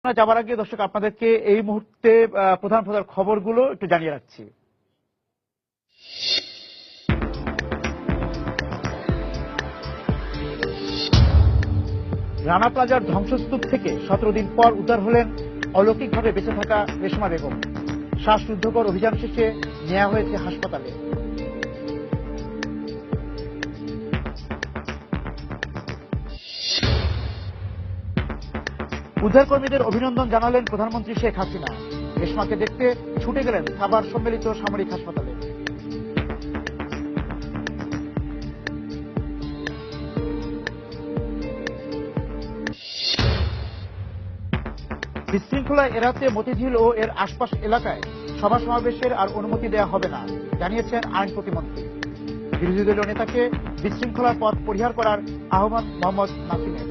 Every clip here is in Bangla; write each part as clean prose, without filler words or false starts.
যাবার আগে দর্শক আপনাদেরকে এই মুহূর্তে প্রধান প্রধান খবরগুলো একটু জানিয়ে রাখছি। রানা প্লাজার ধ্বংসস্তূপ থেকে 17 দিন পর উদ্ধার হলেন অলৌকিকভাবে বেঁচে থাকা রেশমা বেগম। শ্বাসরুদ্ধকর অভিযান শেষে নেওয়া হয়েছে হাসপাতালে। উদ্ধারকর্মীদের অভিনন্দন জানালেন প্রধানমন্ত্রী শেখ হাসিনা। রেশমাকে দেখতে ছুটে গেলেন সাভার সম্মিলিত সামরিক হাসপাতালে। বিশৃঙ্খলা এড়াতে মতিঝিল ও এর আশপাশ এলাকায় সভা সমাবেশের আর অনুমতি দেওয়া হবে না, জানিয়েছেন আইন প্রতিমন্ত্রী। বিরোধী দলীয় নেতাকে বিশৃঙ্খলার পথ পরিহার করার আহ্বান মোহাম্মদ নাসিমের।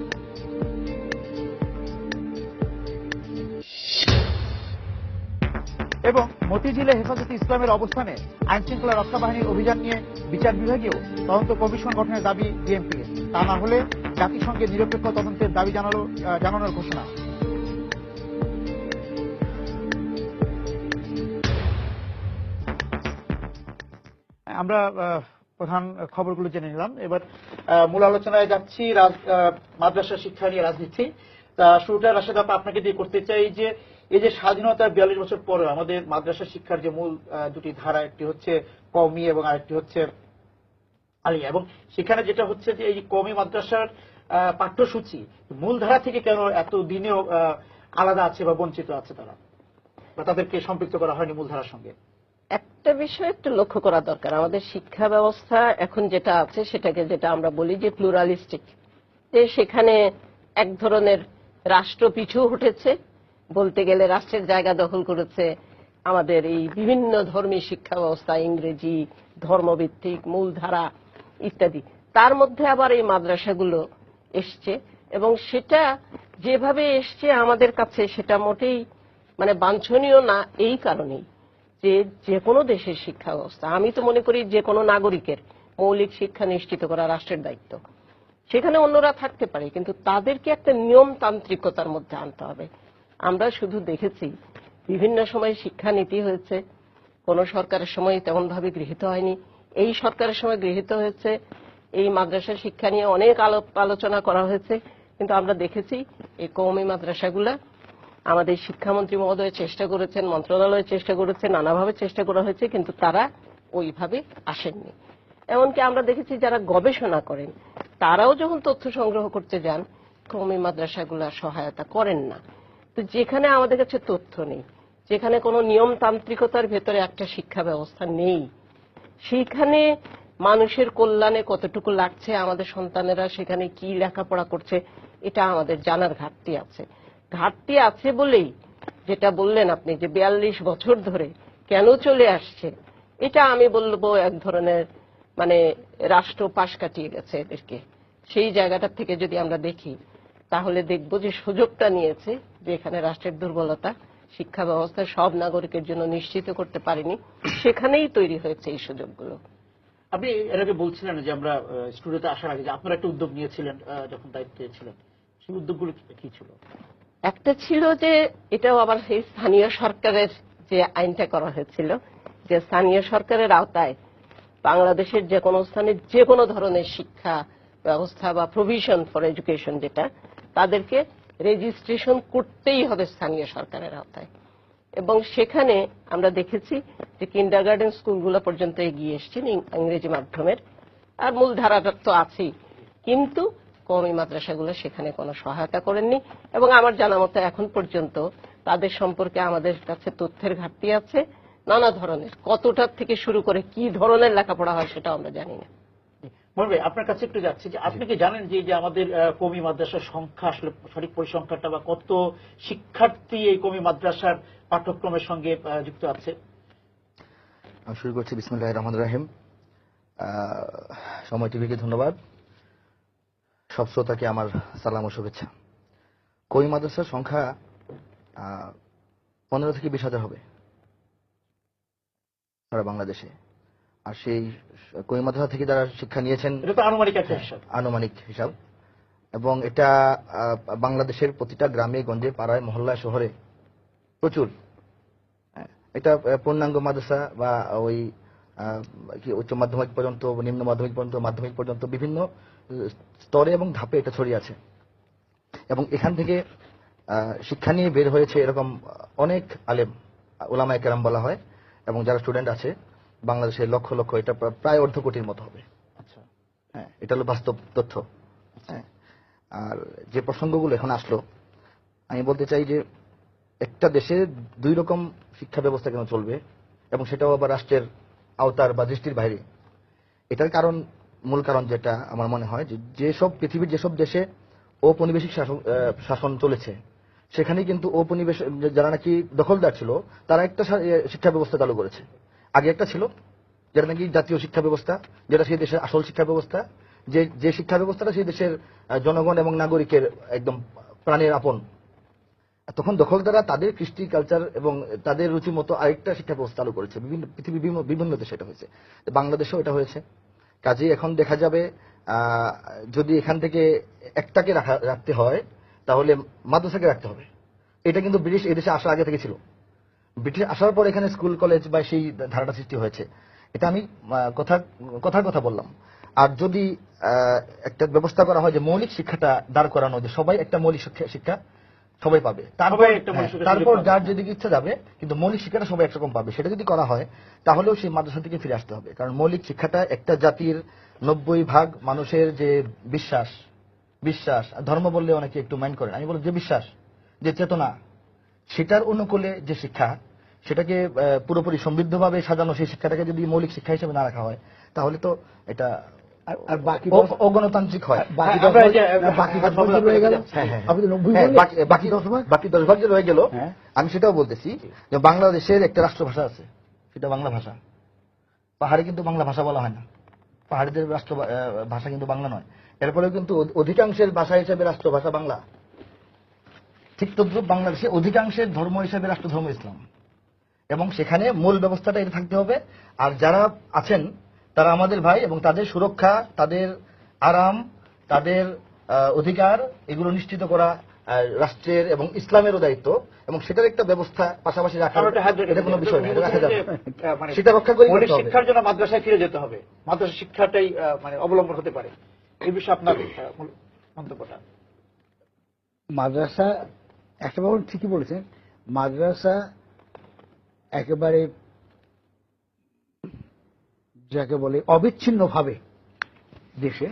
এবং মতিঝিলে হেফাজতে ইসলামের অবস্থানে আইন শৃঙ্খলা রক্ষা বাহিনীর অভিযান নিয়ে বিচার বিভাগীয় তদন্ত কমিশন গঠনের দাবি বিএনপির। তা না হলে জাতিসংঘের নিরপেক্ষ তদন্তের দাবি জানানোর ঘোষণা। আমরা প্রধান খবরগুলো জেনে নিলাম। এবার মূল আলোচনায় যাচ্ছি মাদ্রাসা শিক্ষা নিয়ে রাজনীতি। তা শুরুটা রাশেদ আপা আপনাকে দিয়ে করতে চাই যে এই যে স্বাধীনতার 42 বছর পরে আমাদের মাদ্রাসা শিক্ষার যে মূল দুটি ধারা, একটি হচ্ছে কওমি এবং আরেকটি হচ্ছে আলিয়া, এবং সেখানে যেটা হচ্ছে যে এই কওমি মাদ্রাসার পাঠ্যসূচি মূল ধারা থেকে কেন এত দিনেও আলাদা আছে বা বঞ্চিত আছে তারা, বা তাদেরকে সম্পৃক্ত করা হয়নি মূল ধারার সঙ্গে? একটা বিষয় একটু লক্ষ্য করা দরকার। আমাদের শিক্ষা ব্যবস্থা এখন যেটা আছে সেটাকে যেটা আমরা বলি যে প্লুরালিস্টিক, যে সেখানে এক ধরনের রাষ্ট্র পিছু হটেছে, বলতে গেলে রাষ্ট্রের জায়গা দখল করেছে আমাদের এই বিভিন্ন ধর্মী শিক্ষা ব্যবস্থা, ইংরেজি, ধর্মভিত্তিক, মূলধারা ইত্যাদি। তার মধ্যে আবার এই মাদ্রাসাগুলো এসছে, এবং সেটা যেভাবে এসছে আমাদের কাছে সেটা মোটেই বাঞ্ছনীয় না। এই কারণেই যে কোনো দেশের শিক্ষা ব্যবস্থা, আমি তো মনে করি যে কোনো নাগরিকের মৌলিক শিক্ষা নিশ্চিত করা রাষ্ট্রের দায়িত্ব। সেখানে অন্যরা থাকতে পারে, কিন্তু তাদেরকে একটা নিয়মতান্ত্রিকতার মধ্যে আনতে হবে। আমরা শুধু দেখেছি বিভিন্ন সময় শিক্ষানীতি হয়েছে, কোন সরকারের সময় তেমন ভাবে গৃহীত হয়নি। এই সরকারের সময় গৃহীত হয়েছে। এই মাদ্রাসা শিক্ষা নিয়ে অনেক আলোচনা করা হয়েছে, কিন্তু আমরা দেখেছি এই কওমি মাদ্রাসাগুলা আমাদের শিক্ষামন্ত্রী মহোদয় চেষ্টা করেছেন, মন্ত্রণালয় চেষ্টা করেছে, নানাভাবে চেষ্টা করা হয়েছে, কিন্তু তারা ওইভাবে আসেননি। এমনকি আমরা দেখেছি যারা গবেষণা করেন তারাও যখন তথ্য সংগ্রহ করতে যান কওমি মাদ্রাসাগুলা সহায়তা করেন না। তো যেখানে আমাদের কাছে তথ্য নেই, যেখানে কোনো নিয়মতান্ত্রিকতার ভেতরে একটা শিক্ষা ব্যবস্থা নেই, সেইখানে মানুষের কল্যাণে কতটুকু লাগছে, আমাদের সন্তানেরা সেখানে কি লেখাপড়া করছে, এটা আমাদের জানার ঘাটতি আছে। ঘাটতি আছে বলেই যেটা বললেন আপনি যে 42 বছর ধরে কেন চলে আসছে, এটা আমি বলবো এক ধরনের রাষ্ট্র পাশ কাটিয়ে গেছে এদেরকে। সেই জায়গাটা থেকে যদি আমরা দেখি তাহলে দেখব যে সুযোগটা নিয়েছে, যে এখানে রাষ্ট্রের দুর্বলতা, শিক্ষা ব্যবস্থা সব নাগরিকের জন্য নিশ্চিত করতে পারেনি, সেখানেই তৈরি হয়েছে এই সুযোগগুলো। আপনি এর আগে বলছিলেন যে আমরা স্টুডিওতে আসার আগে যে আপনারা একটা উদ্যোগ নিয়েছিলেন যখন দায়িত্বে ছিলেন, সেই উদ্যোগগুলো কি ছিল? একটা ছিল যে এটাও আবার সেই স্থানীয় সরকারের যে আইনটা করা হয়েছিল, যে স্থানীয় সরকারের আওতায় বাংলাদেশের যে কোনো স্থানে যে কোনো ধরনের শিক্ষা ব্যবস্থা বা প্রভিশন ফর এডুকেশন, যেটা তাদেরকে রেজিস্ট্রেশন করতেই হবে স্থানীয় সরকারের আওতায়। এবং সেখানে আমরা দেখেছি যে কিন্ডারগার্টেন স্কুলগুলো পর্যন্ত এগিয়ে এসছেন ইংরেজি মাধ্যমের, আর মূল ধারাটা তো আছেই, কিন্তু কওমি মাদ্রাসাগুলো সেখানে কোনো সহায়তা করেননি। এবং আমার জানা মতো এখন পর্যন্ত তাদের সম্পর্কে আমাদের কাছে তথ্যের ঘাটতি আছে। নানা ধরনের, কতটার থেকে শুরু করে কি ধরনের লেখাপড়া হয় সেটা আমরা জানি না। বলবে আপনার কাছে একটু যাচ্ছে যে আপনি কি জানেন যে আমাদের কওমি মাদ্রাসার সংখ্যা আসলে সঠিক পরিসংখ্যানটা, বা কত শিক্ষার্থী এই কওমি মাদ্রাসার পাঠ্যক্রমের সঙ্গে যুক্ত আছে? আমি শুরু করছি। বিসমিল্লাহির রহমানির রহিম। সময় টিভিকে ধন্যবাদ। সব শ্রোতাকে আমার সালাম ও শুভেচ্ছা। কওমি মাদ্রাসার সংখ্যা 15 থেকে 20,000 হবে সারা বাংলাদেশে। আর সেই কওমি মাদ্রাসা থেকে যারা শিক্ষা নিয়েছেন, এটা তো আনুমানিক একটা হিসাব। আনুমানিক হিসাব। এবং এটা বাংলাদেশের প্রতিটা গ্রামে গঞ্জে পাড়ায় মহল্লায় শহরে প্রচুর। এটা পূর্ণাঙ্গ মাদ্রাসা বা ওই উচ্চ মাধ্যমিক পর্যন্ত, নিম্ন মাধ্যমিক পর্যন্ত, মাধ্যমিক পর্যন্ত বিভিন্ন স্তরে এবং ধাপে এটা ছড়িয়ে আছে। এবং এখান থেকে শিক্ষা নিয়ে বের হয়েছে এরকম অনেক আলেম, ওলামায়ে কেরাম বলা হয়, এবং যারা স্টুডেন্ট আছে বাংলাদেশের লক্ষ লক্ষ, এটা প্রায় অর্ধ কোটির মতো হবে। আচ্ছা, হ্যাঁ, এটা হলো বাস্তব তথ্য। হ্যাঁ, আর যে প্রসঙ্গগুলো এখন আসলো, আমি বলতে চাই যে একটা দেশে দুই রকম শিক্ষা ব্যবস্থা কেন চলবে, এবং সেটাও আবার রাষ্ট্রের আওতার বা দৃষ্টির বাইরে। এটার কারণ, মূল কারণ যেটা আমার মনে হয়, যে যেসব পৃথিবীর যেসব দেশে ঔপনিবেশিক শাসন চলেছে, সেখানে কিন্তু ঔপনিবেশ যারা নাকি দখলদার ছিল, তারা একটা শিক্ষা ব্যবস্থা চালু করেছে। আগে একটা ছিল যেটা নাকি জাতীয় শিক্ষা ব্যবস্থা, যেটা সেই দেশের আসল শিক্ষা ব্যবস্থা, যে শিক্ষা ব্যবস্থাটা সেই দেশের জনগণ এবং নাগরিকের একদম প্রাণের আপন। তখন দখলদাররা তাদের কৃষ্টি কালচার এবং তাদের রুচি মতো আরেকটা শিক্ষা ব্যবস্থা চালু করেছে। পৃথিবীর বিভিন্ন দেশে এটা হয়েছে, বাংলাদেশেও এটা হয়েছে। কাজেই এখন দেখা যাবে যদি এখান থেকে একটাকে রাখতে হয়, তাহলে মাদ্রাসাকে রাখতে হবে। এটা কিন্তু ব্রিটিশ এদেশে আসার আগে থেকে ছিল। ব্রিটিশ আসার পর এখানে স্কুল কলেজ বা সেই ধারাটা সৃষ্টি হয়েছে। এটা আমি কথার কথা বললাম। আর যদি একটা ব্যবস্থা করা হয় যে মৌলিক শিক্ষাটা দাঁড় করানো, যে সবাই একটা মৌলিক শিক্ষা সবাই পাবে, তারপর যার যেদিকে ইচ্ছা যাবে, কিন্তু মৌলিক শিক্ষাটা সবাই একরকম পাবে, সেটা যদি করা হয়, তাহলেও সেই মাদ্রাসা থেকে ফিরে আসতে হবে। কারণ মৌলিক শিক্ষাটা একটা জাতির 90% মানুষের যে বিশ্বাস, ধর্ম বললে অনেকে একটু মাইন্ড করেন, আমি বলবো যে বিশ্বাস, যে চেতনা, সেটার অনুকূলে যে শিক্ষা, সেটাকে পুরোপুরি সমৃদ্ধভাবে সাজানো, সেই শিক্ষাটাকে যদি মৌলিক শিক্ষা হিসেবে না রাখা হয়, তাহলে তো এটা আর বাকি অগণতান্ত্রিক হয়। বাকি 10 ভাগ যে রয়ে গেল, আমি সেটাও বলতেছি যে বাংলাদেশের একটা রাষ্ট্রভাষা আছে, সেটা বাংলা ভাষা। পাহাড়ে কিন্তু বাংলা ভাষা বলা হয় না, পাহাড়িদের রাষ্ট্র ভাষা কিন্তু বাংলা নয়। এরপরেও কিন্তু অধিকাংশের ভাষা হিসেবে রাষ্ট্রভাষা বাংলা। ঠিক তদ্রুপ বাংলাদেশে অধিকাংশের ধর্ম হিসেবে রাষ্ট্রধর্ম ইসলাম, এবং সেখানে মূল ব্যবস্থাটা এটা থাকতে হবে। আর যারা আছেন তারা আমাদের ভাই, এবং তাদের সুরক্ষা, তাদের আরাম, তাদের অধিকার, এগুলো নিশ্চিত করা রাষ্ট্রের এবং ইসলামেরও দায়িত্ব, এবং সেটার একটা ব্যবস্থা পাশাপাশি রাখা, এটা কোনো বিষয় না, রাখা যাবে, সেটা রক্ষা করে শিক্ষার জন্য মাদ্রাসায় ফিরে যেতে হবে, মাদ্রাসা শিক্ষাটাই মানে অবলম্বন হতে পারে। এই বিষয়ে আপনার মন্তব্যটা? মাদ্রাসা একটা ব্যাপার ঠিকই বলেছেন, মাদ্রাসা একেবারে যাকে বলে অবিচ্ছিন্নভাবে দেশে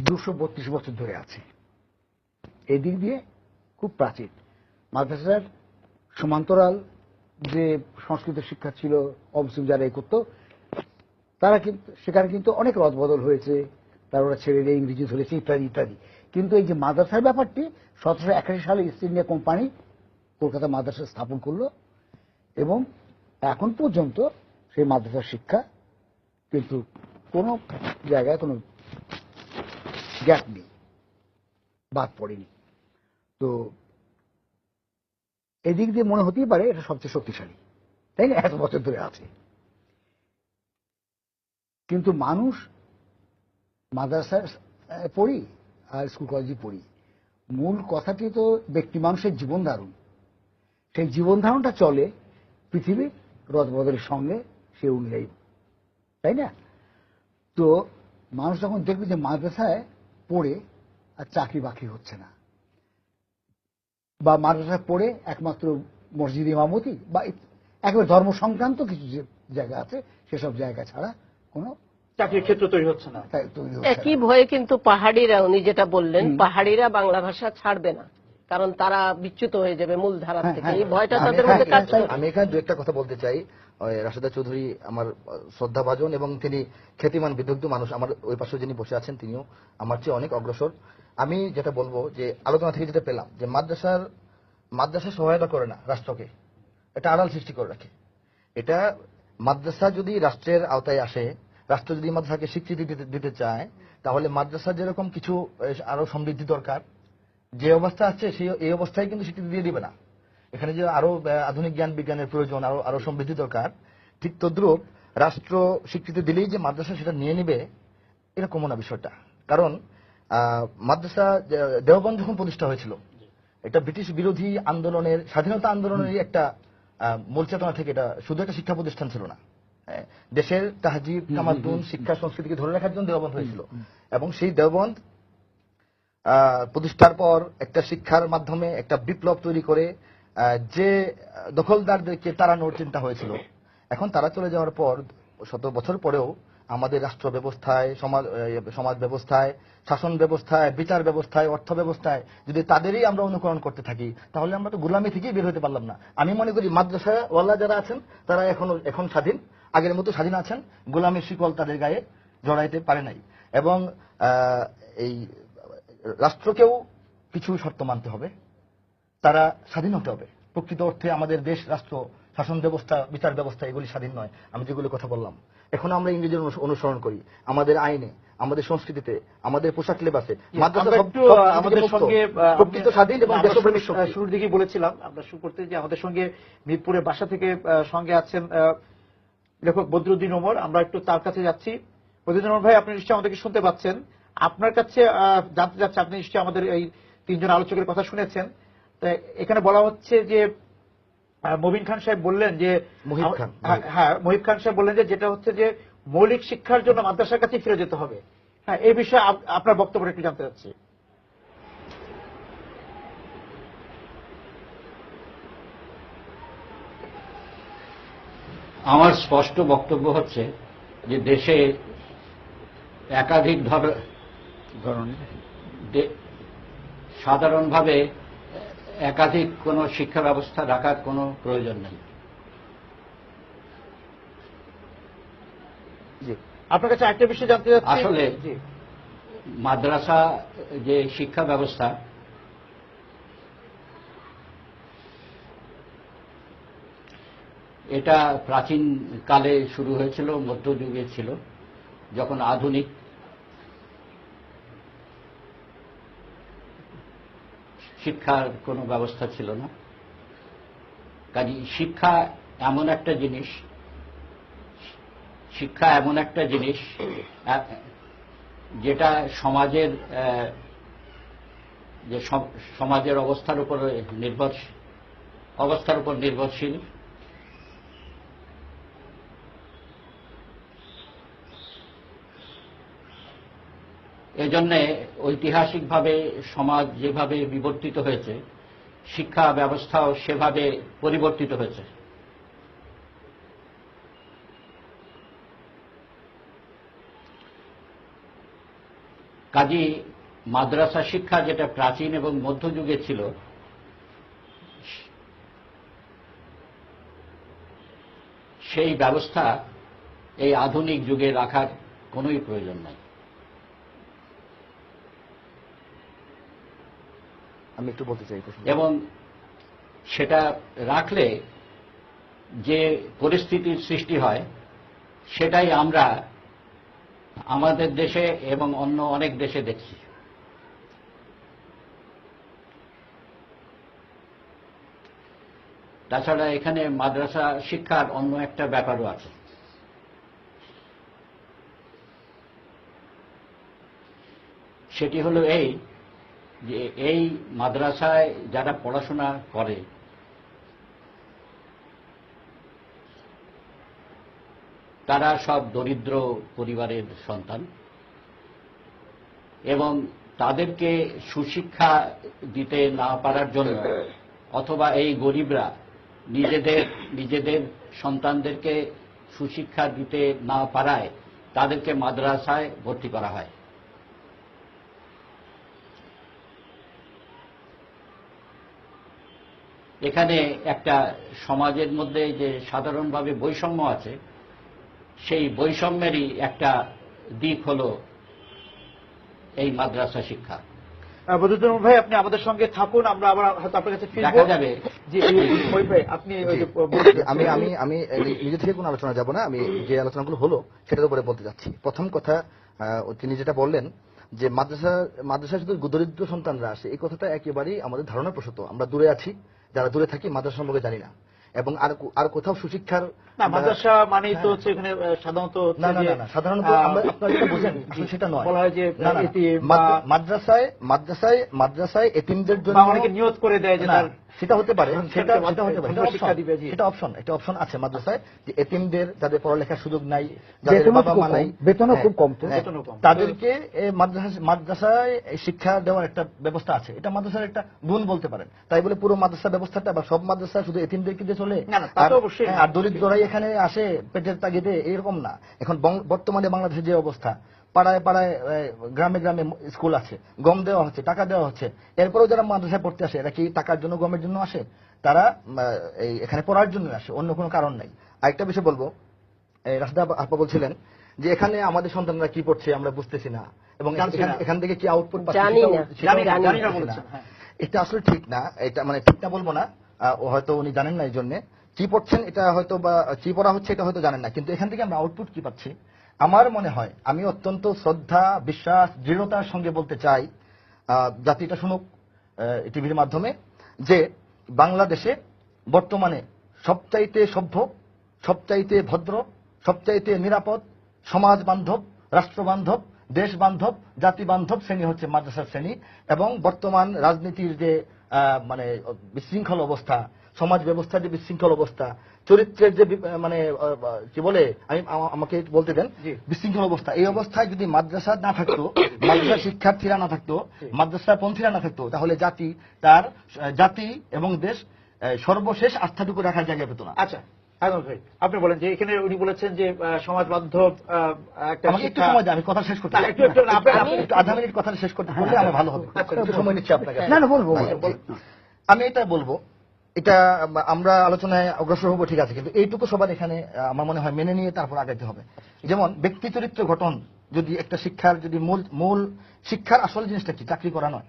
232 বছর ধরে আছে। এদিক দিয়ে খুব প্রাচীন। মাদ্রাসার সমান্তরাল যে সংস্কৃত শিক্ষা ছিল, অমুসলিম যারা এ করত, তারা কিন্তু সেখানে কিন্তু অনেক রদবদল হয়েছে, তারা ওরা ছেড়ে দিয়ে ইংরেজি ধরেছে ইত্যাদি ইত্যাদি। কিন্তু এই যে মাদ্রাসার ব্যাপারটি 1781 সালে ইস্ট ইন্ডিয়া কোম্পানি কলকাতা মাদ্রাসা স্থাপন করলো, এবং এখন পর্যন্ত সেই মাদ্রাসার শিক্ষা কিন্তু কোনো জায়গায় কোনো গ্যাপ নেই, বাদ পড়েনি। তো এদিক দিয়ে মনে হতেই পারে এটা সবচেয়ে শক্তিশালী, তাই না, 100 বছর ধরে আছে। কিন্তু মানুষ মাদ্রাসায় পড়ি আর স্কুল কলেজে পড়ি, মূল কথাটি তো ব্যক্তি মানুষের জীবন ধারণ। সেই জীবন ধারণটা চলে পৃথিবীর রদবদলের সঙ্গে, সে অনুযায়ী, তাই না? তো মানুষ যখন দেখবে যে মাদ্রাসায় পড়ে আর চাকরি বাকরি হচ্ছে না, বা মাদ্রাসায় পড়ে একমাত্র মসজিদ ইমামতি বা একেবারে ধর্ম সংক্রান্ত কিছু যে জায়গা আছে, সেসব জায়গা ছাড়া কোনো চাকরির ক্ষেত্র তৈরি হচ্ছে না। একই ভয়ে কিন্তু পাহাড়িরা, উনি যেটা বললেন, পাহাড়িরা বাংলা ভাষা ছাড়বে না, কারণ তারা বিচ্যুত হয়ে যাবে মূল ধারা থেকে। এই ভয়টা তাদের মধ্যে কাজ করে। আমি এখানে দু একটা কথা বলতে চাই। রাশেদা চৌধুরী আমার শ্রদ্ধাভাজন, এবং তিনি খ্যাতিমান বিদগ্ধ মানুষ। আমার ওই পাশে যিনি বসে আছেন তিনিও আমার চেয়ে অনেক অগ্রসর। আমি যেটা বলবো, যে আলোচনা থেকে যেটা পেলাম, যে মাদ্রাসা সহায়তা করে না রাষ্ট্রকে, এটা আড়াল সৃষ্টি করে রাখে। এটা মাদ্রাসা যদি রাষ্ট্রের আওতায় আসে, রাষ্ট্র যদি মাদ্রাসাকে স্বীকৃতি দিতে চায়, তাহলে মাদ্রাসা যেরকম কিছু আরো সমৃদ্ধি দরকার, যে অবস্থা আছে এই অবস্থায় কিন্তু স্বীকৃতি দিয়ে দিবে না। এখানে যে আরো আধুনিক জ্ঞান বিজ্ঞানের প্রয়োজন, আরো সমৃদ্ধি দরকার, ঠিক তদ্রুপ রাষ্ট্র স্বীকৃতি দিলেই যে মাদ্রাসা সেটা নিয়ে নিবে, এরকম না বিষয়টা। কারণ মাদ্রাসা দেওবন্দ যখন প্রতিষ্ঠা হয়েছিল, এটা ব্রিটিশ বিরোধী আন্দোলনের, স্বাধীনতা আন্দোলনের একটা মূল চেতনা থেকে এটা শুধু একটা শিক্ষা প্রতিষ্ঠান ছিল না। দেশের তাহজিব, তামাদ্দুন, শিক্ষা সংস্কৃতিকে ধরে রাখার জন্য দেওবন্দ হয়েছিল। এবং সেই দেওবন্দ প্রতিষ্ঠার পর একটা শিক্ষার মাধ্যমে একটা বিপ্লব তৈরি করে যে দখলদারদেরকে তাড়ানোর চিন্তা হয়েছিল, এখন তারা চলে যাওয়ার পর 17 বছর পরেও আমাদের রাষ্ট্র ব্যবস্থায়, সমাজ ব্যবস্থায়, শাসন ব্যবস্থায়, বিচার ব্যবস্থায়, অর্থ ব্যবস্থায় যদি তাদেরই আমরা অনুকরণ করতে থাকি, তাহলে আমরা তো গোলামি থেকেই বের হতে পারলাম না। আমি মনে করি মাদ্রাসা ওয়ালা যারা আছেন তারা এখন স্বাধীন, আগের মতো স্বাধীন আছেন, গোলামির শিকল তাদের গায়ে জড়াইতে পারে নাই। এবং এই রাষ্ট্রকেও কিছু শর্ত মানতে হবে, তারা স্বাধীন হতে হবে। প্রকৃত অর্থে আমাদের দেশ, রাষ্ট্র, শাসন ব্যবস্থা, বিচার ব্যবস্থা এগুলি স্বাধীন নয়। আমি যেগুলো কথা বললাম, এখন আমরা ইংরেজের অনুসরণ করি আমাদের আইনে, আমাদের সংস্কৃতিতে, আমাদের পোশাক লেবাসে। আমাদের সঙ্গে প্রকৃত স্বাধীন এবং দেশপ্রেমিক শক্তি। শুরুর দিকে বলেছিলাম আমরা শুরু করতে যে আমাদের সঙ্গে মিরপুরের বাসা থেকে সঙ্গে আছেন লেখক বদরুদ্দিন ওমর। আমরা একটু তার কাছে যাচ্ছি। বদরুদ্দিন ওমর ভাই, আপনি নিশ্চয়ই আমাদেরকে শুনতে পাচ্ছেন। আপনার কাছে জানতে চাচ্ছি, আপনি নিশ্চয়ই আমাদের এই 3 জন আলোচকের কথা শুনেছেন। এখানে বলা হচ্ছে যে মবিন খান সাহেব বললেন যে, হ্যাঁ মহিব খান সাহেব বললেন যে যেটা হচ্ছে যে মৌলিক শিক্ষার জন্য মাদ্রাসার কাছে ফিরে যেতে হবে। হ্যাঁ, এই বিষয়ে আপনার বক্তব্যটা একটু জানতে চাচ্ছি। আমার স্পষ্ট বক্তব্য হচ্ছে যে দেশে একাধিক সাধারণভাবে একাধিক কোনো শিক্ষা ব্যবস্থা রাখার কোনো প্রয়োজন নেই। আপনার কাছে একটা বিষয় জানতে চাচ্ছি। আসলে মাদ্রাসা যে শিক্ষা ব্যবস্থা, এটা প্রাচীন কালে শুরু হয়েছিল, মধ্যযুগে ছিল, যখন আধুনিক শিক্ষার কোনো ব্যবস্থা ছিল না। কাজেই শিক্ষা এমন একটা জিনিস যেটা সমাজের অবস্থার উপর নির্ভরশীল। এজন্য ঐতিহাসিকভাবে সমাজ যেভাবে বিবর্তিত হয়েছে, শিক্ষা ব্যবস্থাও সেভাবে পরিবর্তিত হয়েছে। কাজেই মাদ্রাসা শিক্ষা যেটা প্রাচীন এবং মধ্যযুগে ছিল, সেই ব্যবস্থা এই আধুনিক যুগে রাখার কোনোই প্রয়োজন নাই। আমি একটু বলতে চাই, এবং সেটা রাখলে যে পরিস্থিতির সৃষ্টি হয়, সেটাই আমরা আমাদের দেশে এবং অন্য অনেক দেশে দেখছি। তাছাড়া এখানে মাদ্রাসা শিক্ষার অন্য একটা ব্যাপারও আছে। সেটি হলো এই যে এই মাদ্রাসায় যারা পড়াশোনা করে তারা সব দরিদ্র পরিবারের সন্তান, এবং তাদেরকে সুশিক্ষা দিতে না পারার জন্য অথবা এই গরিবরা নিজেদের সন্তানদেরকে সুশিক্ষা দিতে না পারায় তাদেরকে মাদ্রাসায় ভর্তি করা হয়। এখানে একটা সমাজের মধ্যে যে সাধারণভাবে বৈষম্য আছে, সেই বৈষম্যেরই একটা দিক হল এই মাদ্রাসা শিক্ষা। বদরুদ্দিন ভাই, আপনি আমাদের সঙ্গে থাকুন, আমরা আবার হয়তো আপনার কাছে ফিরব। দেখা যাবে জি, আপনি আমি নিজে থেকে কোনো আলোচনা যাব না। আমি যে আলোচনাগুলো হলো সেটার উপরে বলতে যাচ্ছি। প্রথম কথা, তিনি যেটা বললেন যে মাদ্রাসায় শুধু দরিদ্র সন্তানরা আসে, এই কথাটা একেবারেই আমাদের ধারণা প্রসূত। আমরা দূরে আছি, যারা দূরে থাকি মাদ্রাসা সম্পর্কে জানি না। এবং আর কোথাও সুশিক্ষার না মাদ্রাসা মানেই তো হচ্ছে এখানে সাধারণত হচ্ছে না না যে, না না, সাধারণত আপনারা যেটা বোঝেন আসলে সেটা নয়। বলা হয় যে না, না, এতিম বা- মাদ্রাসায় এতিমদের জন্য বা অনেকে নিয়ত করে দেয় যে না, তার সেটা হতে পারে, সেটা ছেলেকে সেটা হতে পারে, ধর্মীয় শিক্ষা দিবে, জি। এটা অপশন আছে মাদ্রাসায়, যে এতিমদের যাদের পড়ালেখার সুযোগ নাই, যাদের বেতনও বাবা খুব মা নাই, কম, বেতনও খুব কম তো। হ্যাঁ, বেতনও কম। তাদেরকে মাদ্রাসায় শিক্ষা দেওয়ার একটা ব্যবস্থা আছে। এটা মাদ্রাসার একটা গুণ বলতে পারেন। তাই বলে পুরো মাদ্রাসা ব্যবস্থাটা বা সব মাদ্রাসা শুধু এতিমদেরকে দিয়ে চলে, না, না, তা তো অবশ্যই না। আর দরিদ্ররাই এখানে আসে পেটের তাগিদে, এরকম না। এখন বর্তমানে বাংলাদেশের যে অবস্থা, পাড়ায় পাড়ায় গ্রামে গ্রামে স্কুল আছে, গম দেওয়া হচ্ছে, টাকা দেওয়া হচ্ছে, এরপরেও যারা মাদ্রাসায় পড়তে আসে এরা কি টাকার জন্য, গমের জন্য আসে? তারা এখানে পড়ার জন্য আসে, অন্য কোনো কারণ নাই। আরেকটা বিষয় বলবো, রাশিদা আপা বলছিলেন যে এখানে আমাদের সন্তানরা কি পড়ছে আমরা বুঝতেছি না, এবং জানছি না। এখান থেকে কি আউটপুট জানি না, জানি না বলেছেন, হ্যাঁ। এটা আসলে ঠিক না। এটা মানে ঠিক না বলবো না, হয়তো উনি জানেন না, এই জন্য কি পড়ছেন এটা হয়তো, বা কি পড়া হচ্ছে এটা হয়তো জানেন না, কিন্তু এখান থেকে আমরা আউটপুট কি পাচ্ছি। আমার মনে হয়, আমি অত্যন্ত শ্রদ্ধা, বিশ্বাস, দৃঢ়তার সঙ্গে বলতে চাই, জাতিটা শুনুক টিভির মাধ্যমে, যে বাংলাদেশে বর্তমানে সবচাইতে সভ্য, সবচাইতে ভদ্র, সবচাইতে নিরাপদ, সমাজ বান্ধব, রাষ্ট্র বান্ধব, দেশ বান্ধব, জাতি বান্ধব শ্রেণী হচ্ছে মাদ্রাসার শ্রেণী। এবং বর্তমান রাজনীতির যে মানে বিশৃঙ্খল অবস্থা, সমাজ ব্যবস্থার যে বিশৃঙ্খল অবস্থা, চরিত্রের যে মানে কি বলে, আমাকে বলতে দেন, জি। বিশৃঙ্খল অবস্থা, এই অবস্থায় যদি মাদ্রাসা না থাকতো, মাদ্রাসা শিক্ষার্থীরা না থাকতো, মাদ্রাসা পন্থীরা না থাকতো, তাহলে জাতি এবং দেশ সর্বশেষ আস্থাটুকু রাখার জায়গা পেত না। আচ্ছা আজমল ভাই, আপনি বলেন যে এখানে উনি বলেছেন যে সমাজ বান্ধব একটা আমাকে একটু শিক্ষা- সময় দেন, আমি কথা শেষ করতে না, একটু একটু আধা মিনিট কথা শেষ করতে বললে আমার ভালো হবে। আচ্ছা, একটু সময় নিচ্ছি আপনার কাছে। না, না, বলবো, আচ্ছা, বলবো। আমি এটা বলবো, এটা আমরা আলোচনায় অগ্রসর হবো, ঠিক আছে, কিন্তু এইটুকু সবার এখানে আমার মনে হয় মেনে নিয়ে তারপর আগাইতে হবে। যেমন ব্যক্তি চরিত্র গঠন, যদি একটা শিক্ষার যদি মূল শিক্ষার আসল জিনিসটা কি, চাকরি করা নয়।